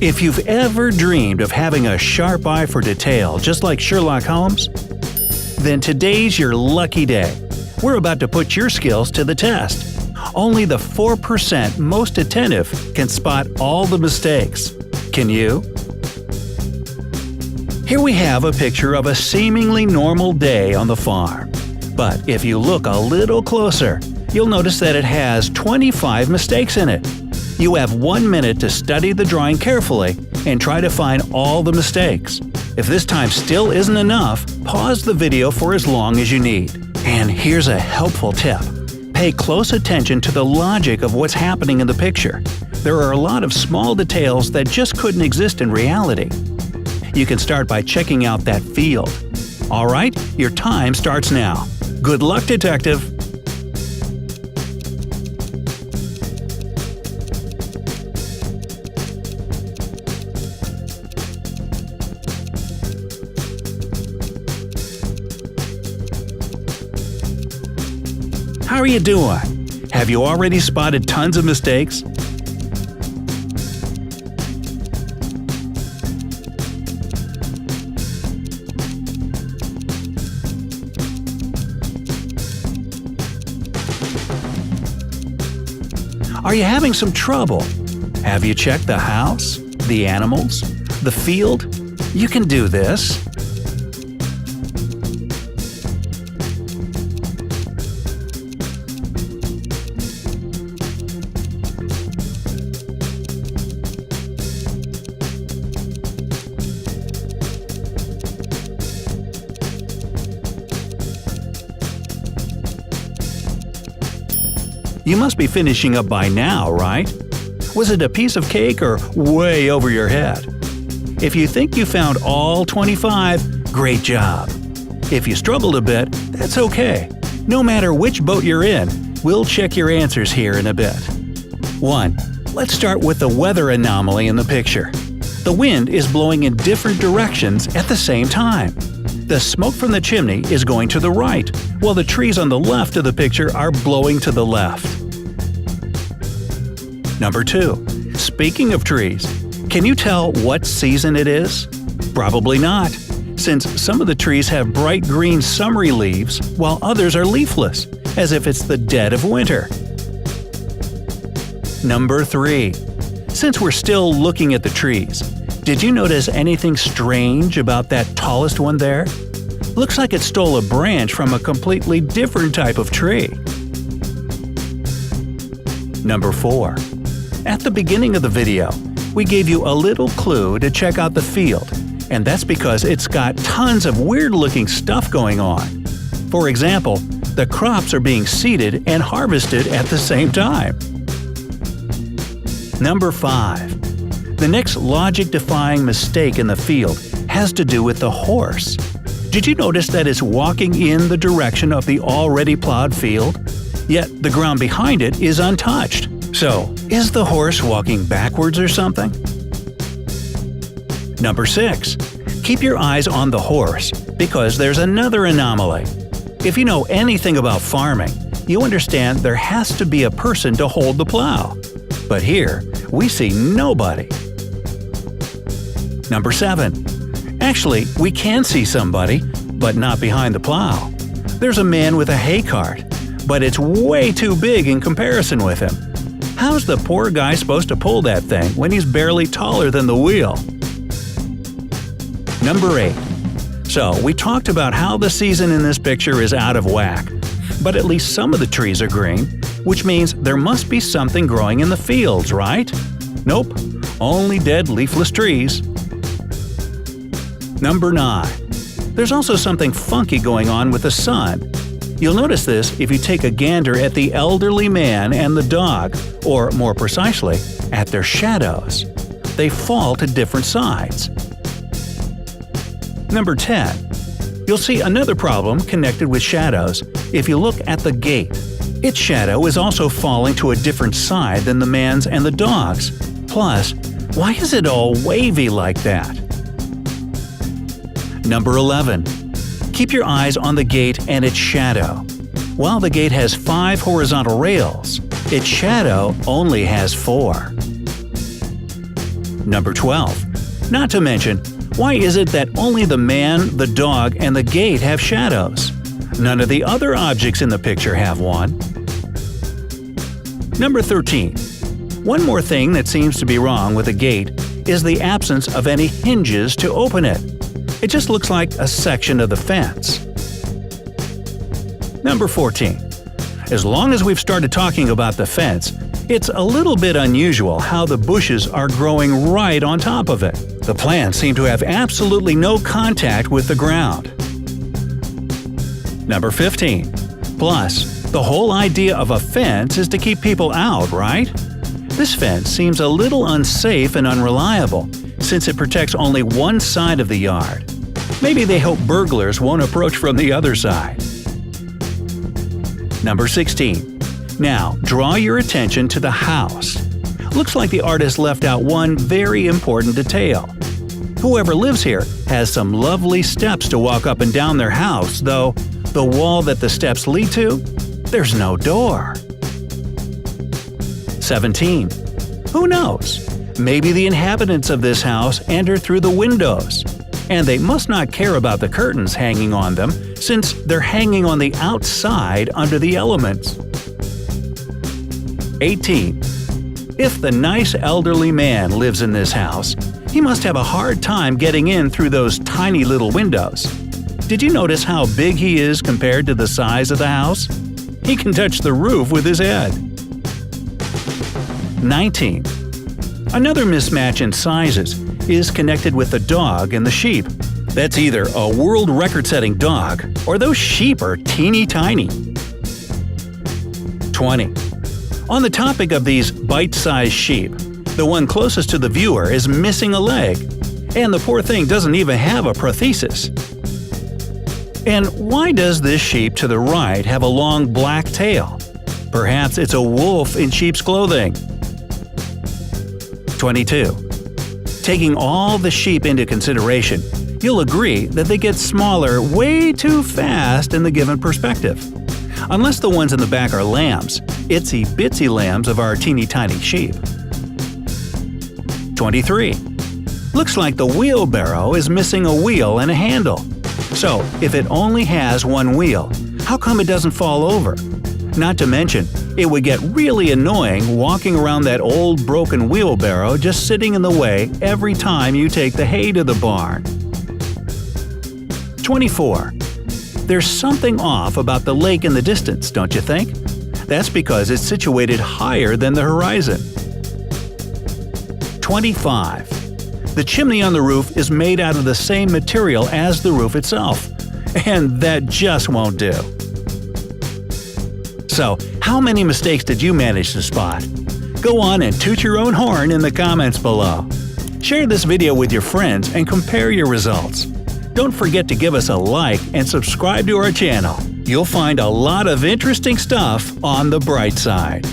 If you've ever dreamed of having a sharp eye for detail just like Sherlock Holmes, then today's your lucky day. We're about to put your skills to the test. Only the 4% most attentive can spot all the mistakes. Can you? Here we have a picture of a seemingly normal day on the farm. But if you look a little closer, you'll notice that it has 25 mistakes in it. You have 1 minute to study the drawing carefully and try to find all the mistakes. If this time still isn't enough, pause the video for as long as you need. And here's a helpful tip. Pay close attention to the logic of what's happening in the picture. There are a lot of small details that just couldn't exist in reality. You can start by checking out that field. Alright, your time starts now. Good luck, detective! How are you doing? Have you already spotted tons of mistakes? Are you having some trouble? Have you checked the house, the animals, the field? You can do this. You must be finishing up by now, right? Was it a piece of cake or way over your head? If you think you found all 25, great job. If you struggled a bit, that's okay. No matter which boat you're in, we'll check your answers here in a bit. 1. Let's start with the weather anomaly in the picture. The wind is blowing in different directions at the same time. The smoke from the chimney is going to the right, while the trees on the left of the picture are blowing to the left. Number 2. Speaking of trees, can you tell what season it is? Probably not, since some of the trees have bright green summery leaves while others are leafless, as if it's the dead of winter. Number 3. Since we're still looking at the trees, did you notice anything strange about that tallest one there? Looks like it stole a branch from a completely different type of tree. Number 4. At the beginning of the video, we gave you a little clue to check out the field, and that's because it's got tons of weird-looking stuff going on. For example, the crops are being seeded and harvested at the same time. Number 5. The next logic-defying mistake in the field has to do with the horse. Did you notice that it's walking in the direction of the already plowed field? Yet the ground behind it is untouched. So, is the horse walking backwards or something? Number 6. Keep your eyes on the horse, because there's another anomaly. If you know anything about farming, you understand there has to be a person to hold the plow. But here, we see nobody. Number 7. Actually, we can see somebody, but not behind the plow. There's a man with a hay cart, but it's way too big in comparison with him. How's the poor guy supposed to pull that thing when he's barely taller than the wheel? Number 8. So, we talked about how the season in this picture is out of whack, but at least some of the trees are green, which means there must be something growing in the fields, right? Nope, only dead leafless trees. Number 9. There's also something funky going on with the sun. You'll notice this if you take a gander at the elderly man and the dog, or more precisely, at their shadows. They fall to different sides. Number 10. You'll see another problem connected with shadows if you look at the gate. Its shadow is also falling to a different side than the man's and the dog's. Plus, why is it all wavy like that? Number 11. Keep your eyes on the gate and its shadow. While the gate has 5 horizontal rails, its shadow only has 4. Number 12. Not to mention, why is it that only the man, the dog, and the gate have shadows? None of the other objects in the picture have one. Number 13. One more thing that seems to be wrong with the gate is the absence of any hinges to open it. It just looks like a section of the fence. Number 14. As long as we've started talking about the fence, it's a little bit unusual how the bushes are growing right on top of it. The plants seem to have absolutely no contact with the ground. Number 15. Plus, the whole idea of a fence is to keep people out, right? This fence seems a little unsafe and unreliable, since it protects only one side of the yard. Maybe they hope burglars won't approach from the other side. Number 16. Now, draw your attention to the house. Looks like the artist left out one very important detail. Whoever lives here has some lovely steps to walk up and down their house, though the wall that the steps lead to, there's no door. 17. Who knows? Maybe the inhabitants of this house enter through the windows. And they must not care about the curtains hanging on them, since they're hanging on the outside under the elements. 18. If the nice elderly man lives in this house, he must have a hard time getting in through those tiny little windows. Did you notice how big he is compared to the size of the house? He can touch the roof with his head. 19. Another mismatch in sizes is connected with the dog and the sheep. That's either a world record-setting dog, or those sheep are teeny tiny. 20. On the topic of these bite-sized sheep, the one closest to the viewer is missing a leg, and the poor thing doesn't even have a prosthesis. And why does this sheep to the right have a long black tail? Perhaps it's a wolf in sheep's clothing. 22. Taking all the sheep into consideration, you'll agree that they get smaller way too fast in the given perspective. Unless the ones in the back are lambs, itsy-bitsy lambs of our teeny-tiny sheep. 23. Looks like the wheelbarrow is missing a wheel and a handle. So, if it only has one wheel, how come it doesn't fall over? Not to mention, it would get really annoying walking around that old broken wheelbarrow just sitting in the way every time you take the hay to the barn. 24. There's something off about the lake in the distance, don't you think? That's because it's situated higher than the horizon. 25. The chimney on the roof is made out of the same material as the roof itself, and that just won't do. So, how many mistakes did you manage to spot? Go on and toot your own horn in the comments below. Share this video with your friends and compare your results. Don't forget to give us a like and subscribe to our channel. You'll find a lot of interesting stuff on the bright side.